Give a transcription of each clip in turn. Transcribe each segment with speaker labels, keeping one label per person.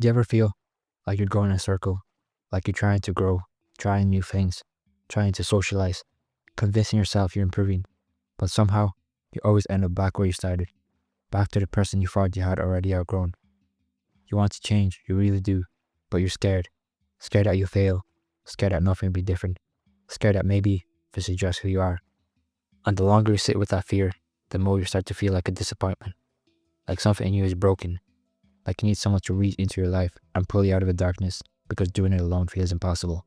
Speaker 1: Do you ever feel like you're going in a circle, like you're trying to grow, trying new things, trying to socialize, convincing yourself you're improving, but somehow you always end up back where you started, back to the person you thought you had already outgrown? You want to change, you really do, but you're scared. Scared that you'll fail, scared that nothing will be different, scared that maybe this is just who you are. And the longer you sit with that fear, the more you start to feel like a disappointment, like something in you is broken, like you need someone to reach into your life and pull you out of the darkness because doing it alone feels impossible.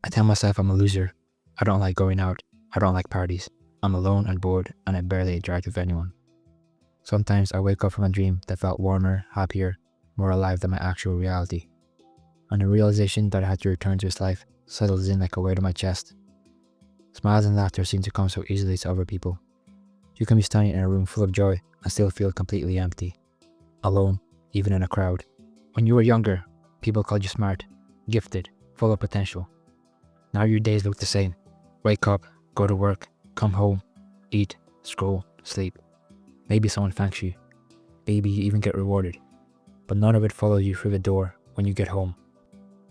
Speaker 1: I tell myself I'm a loser. I don't like going out. I don't like parties. I'm alone and bored and I barely interact with anyone. Sometimes I wake up from a dream that felt warmer, happier, more alive than my actual reality. And the realization that I had to return to this life settles in like a weight on my chest. Smiles and laughter seem to come so easily to other people. You can be standing in a room full of joy and still feel completely empty. Alone, even in a crowd. When you were younger, people called you smart, gifted, full of potential. Now your days look the same. Wake up, go to work, come home, eat, scroll, sleep. Maybe someone thanks you. Maybe you even get rewarded. But none of it follows you through the door when you get home.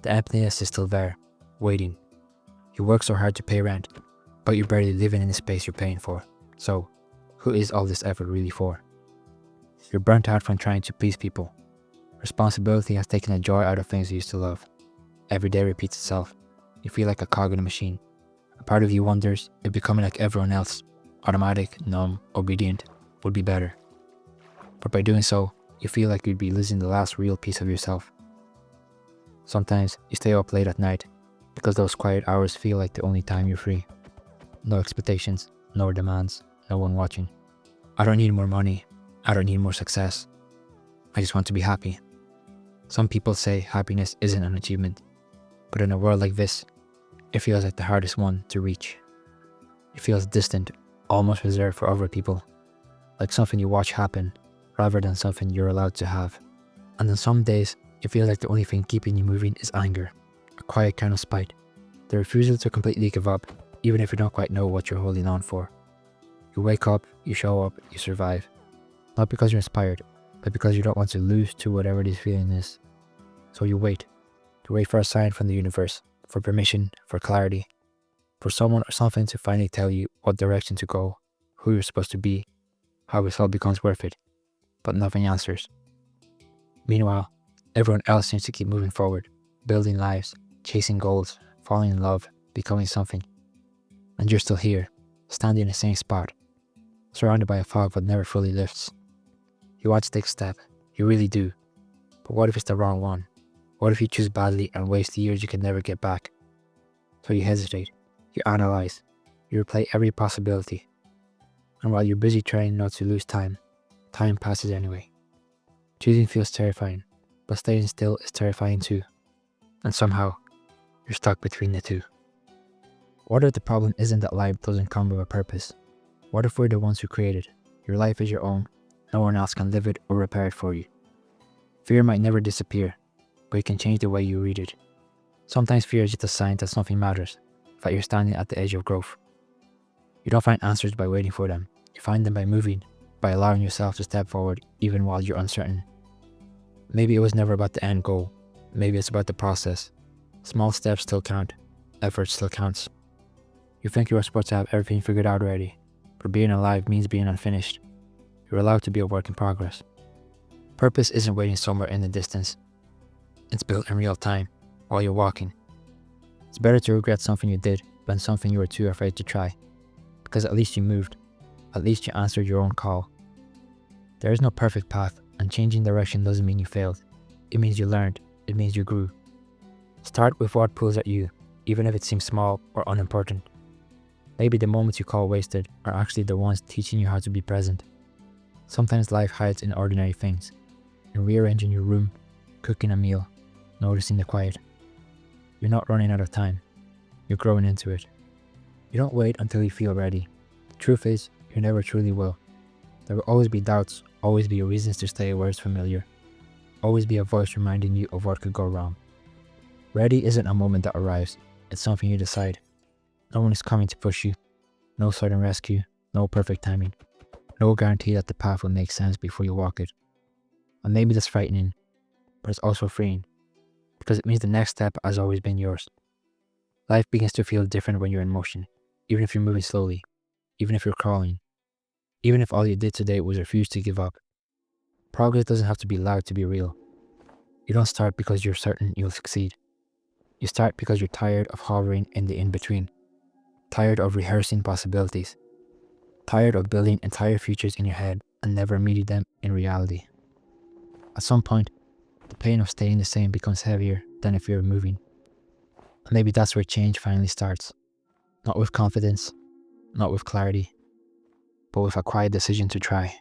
Speaker 1: The emptiness is still there, waiting. You work so hard to pay rent, but you're barely living in the space you're paying for. So, who is all this effort really for? You're burnt out from trying to please people. Responsibility has taken the joy out of things you used to love. Every day repeats itself. You feel like a cog in a machine. A part of you wonders if becoming like everyone else, automatic, numb, obedient, would be better. But by doing so, you feel like you'd be losing the last real piece of yourself. Sometimes you stay up late at night because those quiet hours feel like the only time you're free. No expectations, no demands, no one watching. I don't need more money. I don't need more success. I just want to be happy. Some people say happiness isn't an achievement, but in a world like this, it feels like the hardest one to reach. It feels distant, almost reserved for other people, like something you watch happen rather than something you're allowed to have. And on some days, it feels like the only thing keeping you moving is anger, a quiet kind of spite, the refusal to completely give up, even if you don't quite know what you're holding on for. You wake up, you show up, you survive. Not because you're inspired, but because you don't want to lose to whatever this feeling is. So you wait. You wait for a sign from the universe, for permission, for clarity, for someone or something to finally tell you what direction to go, who you're supposed to be, how this all becomes worth it. But nothing answers. Meanwhile, everyone else seems to keep moving forward, building lives, chasing goals, falling in love, becoming something. And you're still here, standing in the same spot, surrounded by a fog that never fully lifts. You want to take a step, you really do. But what if it's the wrong one? What if you choose badly and waste years you can never get back? So you hesitate, you analyze, you replay every possibility. And while you're busy trying not to lose time, time passes anyway. Choosing feels terrifying, but staying still is terrifying too. And somehow, you're stuck between the two. What if the problem isn't that life doesn't come with a purpose? What if we're the ones who create it? Your life is your own. No one else can live it or repair it for you. Fear might never disappear, but it can change the way you read it. Sometimes fear is just a sign that something matters, that you're standing at the edge of growth. You don't find answers by waiting for them. You find them by moving, by allowing yourself to step forward even while you're uncertain. Maybe it was never about the end goal. Maybe it's about the process. Small steps still count. Effort still counts. You think you are supposed to have everything figured out already, but being alive means being unfinished. You're allowed to be a work in progress. Purpose isn't waiting somewhere in the distance. It's built in real time, while you're walking. It's better to regret something you did than something you were too afraid to try. Because at least you moved. At least you answered your own call. There is no perfect path, and changing direction doesn't mean you failed. It means you learned. It means you grew. Start with what pulls at you, even if it seems small or unimportant. Maybe the moments you call wasted are actually the ones teaching you how to be present. Sometimes life hides in ordinary things. In rearranging your room, cooking a meal, noticing the quiet. You're not running out of time. You're growing into it. You don't wait until you feel ready. The truth is, you never truly will. There will always be doubts, always be reasons to stay where it's familiar. Always be a voice reminding you of what could go wrong. Ready isn't a moment that arrives. It's something you decide. No one is coming to push you. No sudden rescue. No perfect timing. No guarantee that the path will make sense before you walk it. And maybe that's frightening. but it's also freeing because it means the next step has always been yours. Life begins to feel different when you're in motion, even if you're moving slowly, even if you're crawling, even if all you did today was refuse to give up. Progress doesn't have to be loud to be real. You don't start because you're certain you'll succeed. You start because you're tired of hovering in the in-between, tired of rehearsing possibilities, tired of building entire futures in your head and never meeting them in reality. At some point, the pain of staying the same becomes heavier than if you're moving. And maybe that's where change finally starts. Not with confidence, not with clarity, but with a quiet decision to try.